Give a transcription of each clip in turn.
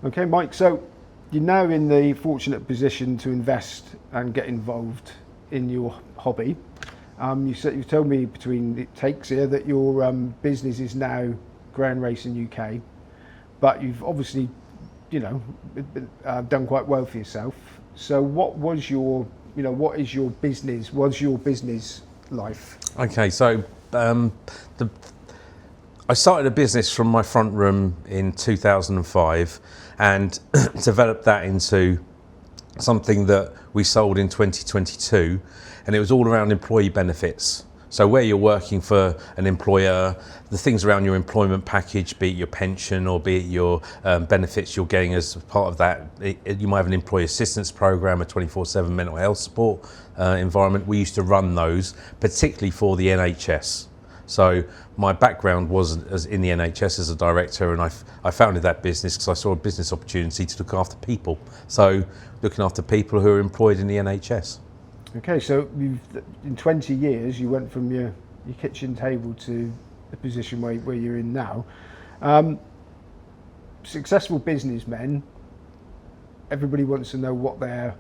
Okay, Mike, so you're now in the fortunate position to invest and get involved in your hobby. You told me between the takes here that your business is now Ground Racing UK, but you've obviously, done quite well for yourself. So what was your, what is your business? What's your business life? Okay, so I started a business from my front room in 2005 and developed that into something that we sold in 2022, and it was all around employee benefits. So where you're working for an employer, the things around your employment package, be it your pension or be it your benefits you're getting as part of that. You might have an employee assistance program, a 24/7 mental health support environment. We used to run those, particularly for the NHS. So my background was in the NHS as a director, and I founded that business because I saw a business opportunity to look after people. So looking after people who are employed in the NHS. Okay, so in 20 years, you went from your kitchen table to the position where you're in now. Successful businessmen, everybody wants to know what their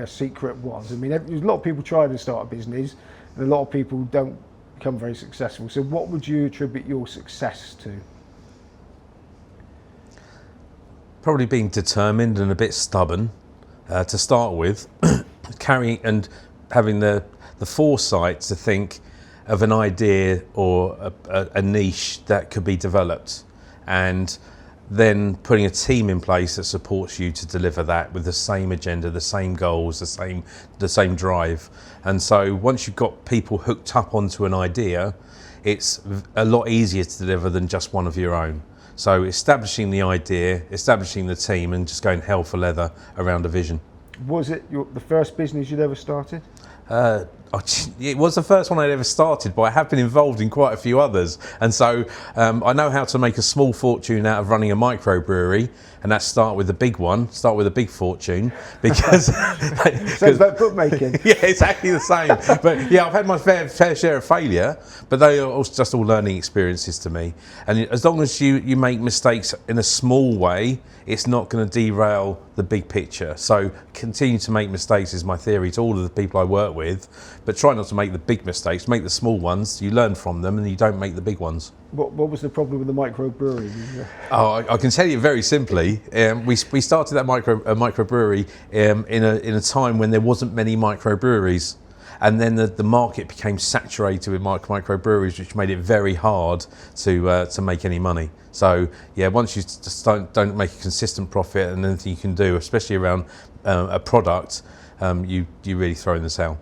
secret was. I mean, there's a lot of people try to start a business, and a lot of people don't become very successful. So what would you attribute your success to? Probably being determined and a bit stubborn to start with, carrying and having the foresight to think of an idea or a niche that could be developed, and then putting a team in place that supports you to deliver that with the same agenda, the same goals, the same drive. And so once you've got people hooked up onto an idea, it's a lot easier to deliver than just one of your own. So establishing the idea, establishing the team, and just going hell for leather around a vision. Was it the first business you'd ever started? It was the first one I'd ever started, but I have been involved in quite a few others. And so I know how to make a small fortune out of running a microbrewery, and that's start with a big big fortune, because... So it's about bookmaking. Yeah, exactly the same. But yeah, I've had my fair share of failure, but they are just all learning experiences to me. And as long as you make mistakes in a small way, it's not going to derail the big picture. So continue to make mistakes is my theory to all of the people I work with, but try not to make the big mistakes, make the small ones, you learn from them, and you don't make the big ones. What was the problem with the microbrewery? Oh, I can tell you very simply. We started that microbrewery in a time when there wasn't many microbreweries, and then the market became saturated with microbreweries, which made it very hard to make any money. So yeah, once you just don't make a consistent profit, and anything you can do, especially around a product, you really throw in the towel.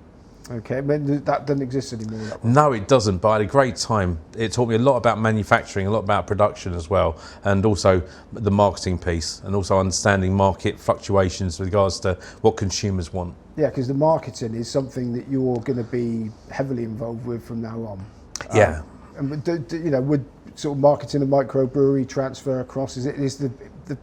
Okay, but that doesn't exist anymore. No, it doesn't, but I had a great time. It taught me a lot about manufacturing, a lot about production as well, and also the marketing piece, and also understanding market fluctuations with regards to what consumers want. Yeah, because the marketing is something that you're going to be heavily involved with from now on. Yeah. And would sort of marketing a microbrewery transfer across? Is the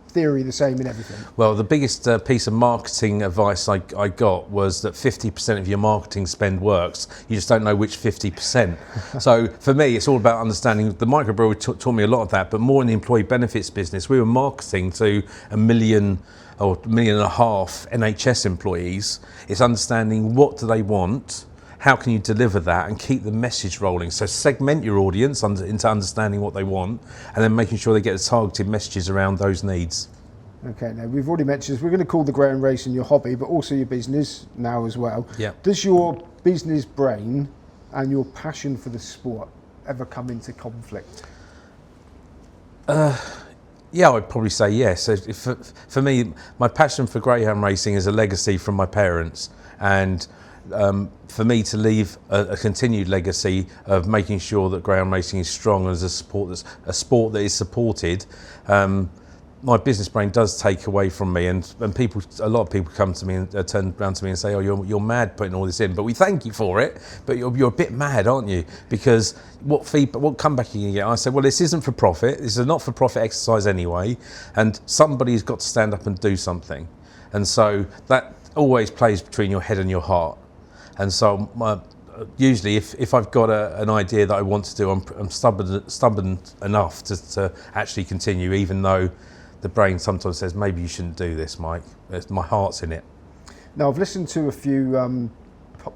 theory the same in everything? Well, the biggest piece of marketing advice I got was that 50% of your marketing spend works. You just don't know which 50%. So for me, it's all about understanding. The microbrewery taught me a lot of that, but more in the employee benefits business. We were marketing to 1 million or 1.5 million NHS employees. It's understanding what do they want, how can you deliver that, and keep the message rolling. So segment your audience into understanding what they want, and then making sure they get the targeted messages around those needs. Okay, now we've already mentioned this. We're going to call the Ground Racing your hobby, but also your business now as well. Yeah. Does your business brain and your passion for the sport ever come into conflict? Yeah, I'd probably say yes. For me, my passion for greyhound racing is a legacy from my parents, and for me to leave a continued legacy of making sure that greyhound racing is strong as a sport that is supported, my business brain does take away from me, and a lot of people come to me and turn around to me and say, "Oh, you're mad putting all this in," but we thank you for it. But you're a bit mad, aren't you? Because what comeback are you gonna get? I said, well, this isn't for profit. This is a not-for-profit exercise anyway, and somebody's got to stand up and do something, and so that always plays between your head and your heart. And so usually if I've got an idea that I want to do, I'm stubborn enough to actually continue, even though the brain sometimes says, maybe you shouldn't do this, Mike. My heart's in it. Now, I've listened to a few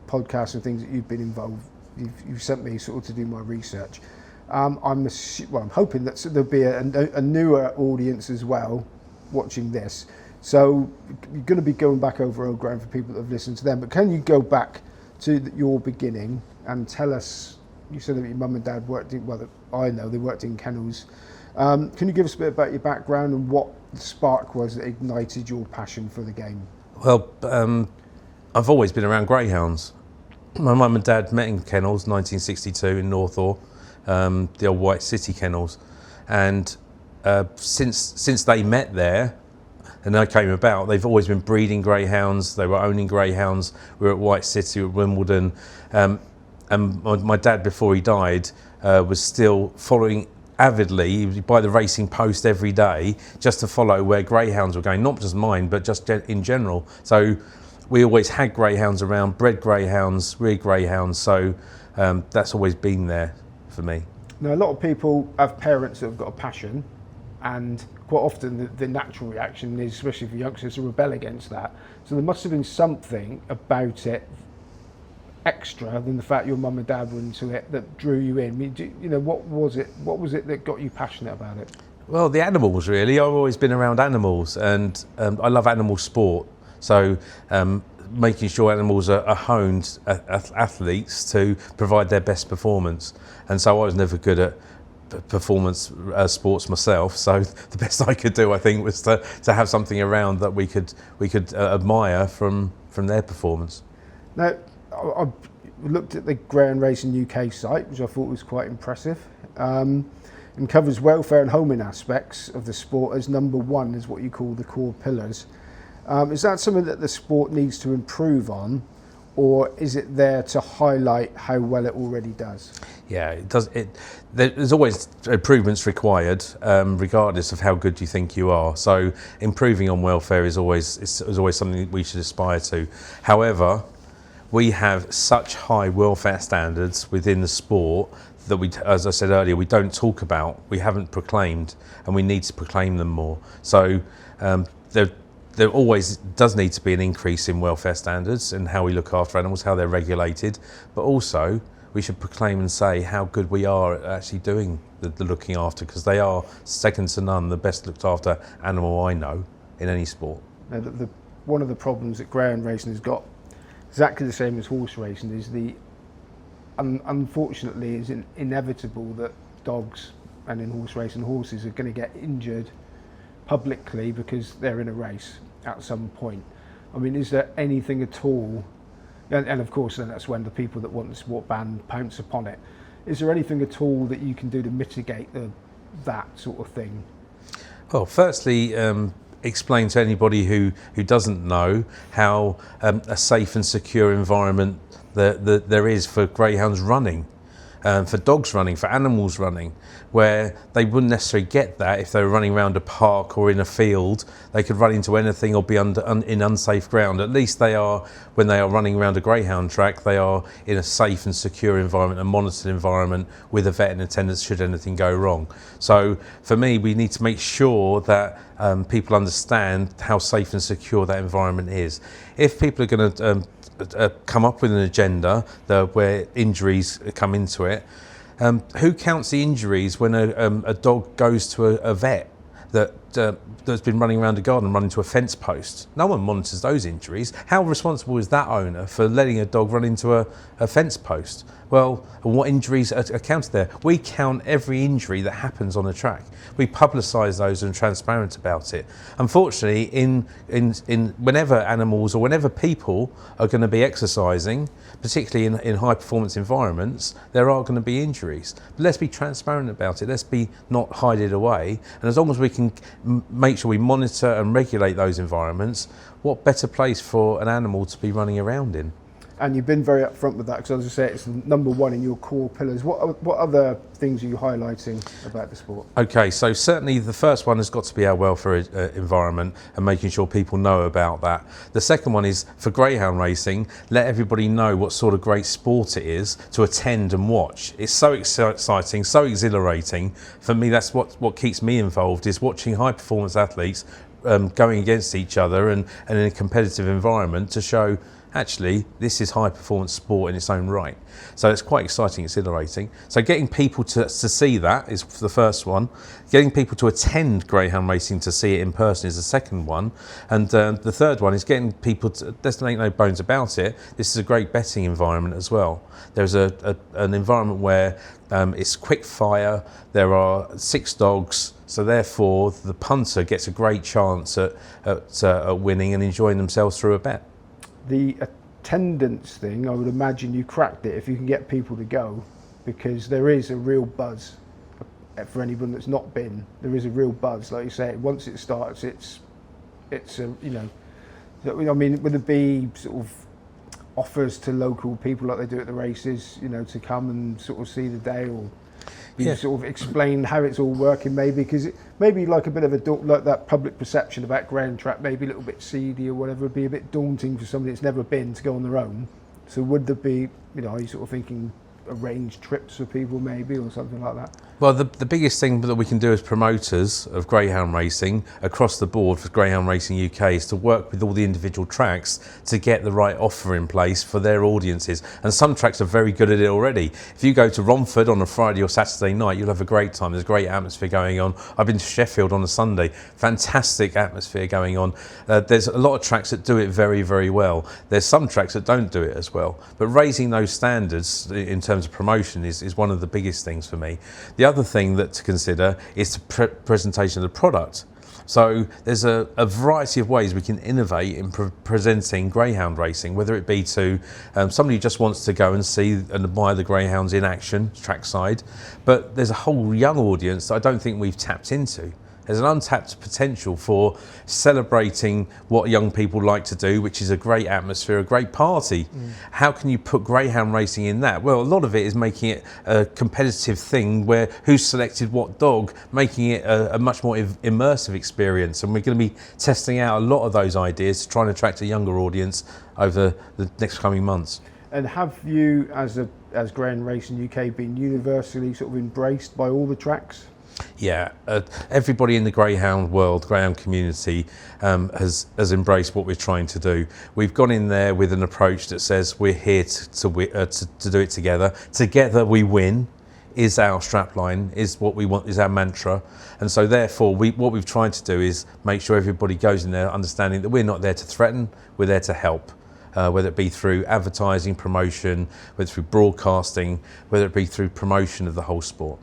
podcasts and things that you've been involved. You've sent me sort of to do my research. I'm hoping that there'll be a newer audience as well watching this. So you're going to be going back over old ground for people that have listened to them. But can you go back to your beginning and tell us? You said that your mum and dad worked in. Well, I know they worked in kennels. Can you give us a bit about your background and what the spark was that ignited your passion for the game? Well, I've always been around greyhounds. My mum and dad met in kennels, 1962 in Northaw, the old White City kennels, and since they met there and I came about, they've always been breeding greyhounds. They were owning greyhounds. We were at White City, at Wimbledon, and my dad, before he died, was still following avidly. He would buy the Racing Post every day just to follow where greyhounds were going, not just mine, but just in general. So we always had greyhounds around, bred greyhounds, reared greyhounds. So that's always been there for me. Now, a lot of people have parents that have got a passion, and quite often the natural reaction is, especially for youngsters, to rebel against that. So there must have been something about it extra than the fact your mum and dad were into it that drew you in. I mean, what was it? What was it that got you passionate about it? Well, the animals, really. I've always been around animals, and I love animal sport. So making sure animals are honed athletes to provide their best performance. And so I was never good at performance sports myself. So the best I could do, I think, was to have something around that we could admire from their performance. Now, I looked at the Greyhound Racing UK site, which I thought was quite impressive, and covers welfare and homing aspects of the sport as number one, is what you call the core pillars. Is that something that the sport needs to improve on, or is it there to highlight how well it already does? Yeah, it does. There's always improvements required, regardless of how good you think you are. So improving on welfare is always something that we should aspire to. However, we have such high welfare standards within the sport that we, as I said earlier, we don't talk about, we haven't proclaimed, and we need to proclaim them more. So there always does need to be an increase in welfare standards and how we look after animals, how they're regulated, but also we should proclaim and say how good we are at actually doing the looking after, because they are second to none, the best looked after animal I know in any sport. Now, one of the problems that greyhound racing has got, exactly the same as horse racing, is unfortunately is inevitable that dogs, and in horse racing horses, are going to get injured publicly because they're in a race at some point. I mean, is there anything at all, and of course then that's when the people that want the sport banned pounce upon it, is there anything at all that you can do to mitigate that sort of thing? Well, firstly, explain to anybody who doesn't know how a safe and secure environment there is for greyhounds running, for dogs running, for animals running, where they wouldn't necessarily get that if they were running around a park or in a field. They could run into anything or be in unsafe ground. At least they are, when they are running around a greyhound track, they are in a safe and secure environment, a monitored environment with a vet in attendance should anything go wrong. So for me, we need to make sure that people understand how safe and secure that environment is. If people are going to come up with an agenda where injuries come into it, who counts the injuries when a dog goes to a vet that's been running around a garden and run into a fence post? No one monitors those injuries. How responsible is that owner for letting a dog run into a fence post? Well, what injuries are counted there? We count every injury that happens on the track. We publicise those and are transparent about it. Unfortunately, in whenever animals or whenever people are going to be exercising, particularly in high performance environments, there are going to be injuries. But let's be transparent about it. Let's not hide it away. And as long as we can make sure we monitor and regulate those environments, what better place for an animal to be running around in? And you've been very upfront with that, because as I say, it's number one in your core pillars. What other things are you highlighting about the sport? Okay, so certainly the first one has got to be our welfare environment and making sure people know about that. The second one is for greyhound racing, let everybody know what sort of great sport it is to attend and watch. It's so exciting, so exhilarating. For me, that's what keeps me involved, is watching high performance athletes going against each other and in a competitive environment to show actually this is high performance sport in its own right. So it's quite exciting, exhilarating. So getting people to see that is the first one. Getting people to attend greyhound racing to see it in person is the second one. And the third one is getting people to, there's no bones about it, this is a great betting environment as well. There's an environment where it's quick fire, there are 6 dogs, so therefore the punter gets a great chance at winning and enjoying themselves through a bet. The attendance thing, I would imagine you cracked it if you can get people to go, because there is a real buzz. For anyone that's not been, there is a real buzz. Like you say, once it starts, it's a, you know, I mean, would there be sort of offers to local people like they do at the races, you know, to come and sort of see the day, or you sort of explain how it's all working, maybe, because it maybe like a bit of like that public perception about ground track, maybe a little bit seedy or whatever, would be a bit daunting for somebody that's never been to go on their own. So would there be, you know, are you sort of thinking arrange trips for people maybe, or something like that? Well, the biggest thing that we can do as promoters of greyhound racing across the board for Greyhound Racing UK is to work with all the individual tracks to get the right offer in place for their audiences. And some tracks are very good at it already. If you go to Romford on a Friday or Saturday night, you'll have a great time. There's a great atmosphere going on. I've been to Sheffield on a Sunday, fantastic atmosphere going on. There's a lot of tracks that do it very, very well. There's some tracks that don't do it as well. But raising those standards in terms of promotion is one of the biggest things for me. The other thing that to consider is the presentation of the product. So there's a variety of ways we can innovate in presenting greyhound racing, whether it be to somebody who just wants to go and see and admire the greyhounds in action, trackside, but there's a whole young audience that I don't think we've tapped into. There's an untapped potential for celebrating what young people like to do, which is a great atmosphere, a great party. How can you put greyhound racing in that? Well, a lot of it is making it a competitive thing where who's selected what dog, making it a much more immersive experience. And we're going to be testing out a lot of those ideas to try and attract a younger audience over the next coming months. And have you, as Greyhound Racing UK, been universally sort of embraced by all the tracks? Yeah, everybody in the greyhound world, greyhound community, has embraced what we're trying to do. We've gone in there with an approach that says we're here to do it together. Together we win is our strapline, is what we want, is our mantra. And so therefore, what we've tried to do is make sure everybody goes in there understanding that we're not there to threaten, we're there to help. Whether it be through advertising, promotion, whether it's through broadcasting, whether it be through promotion of the whole sport.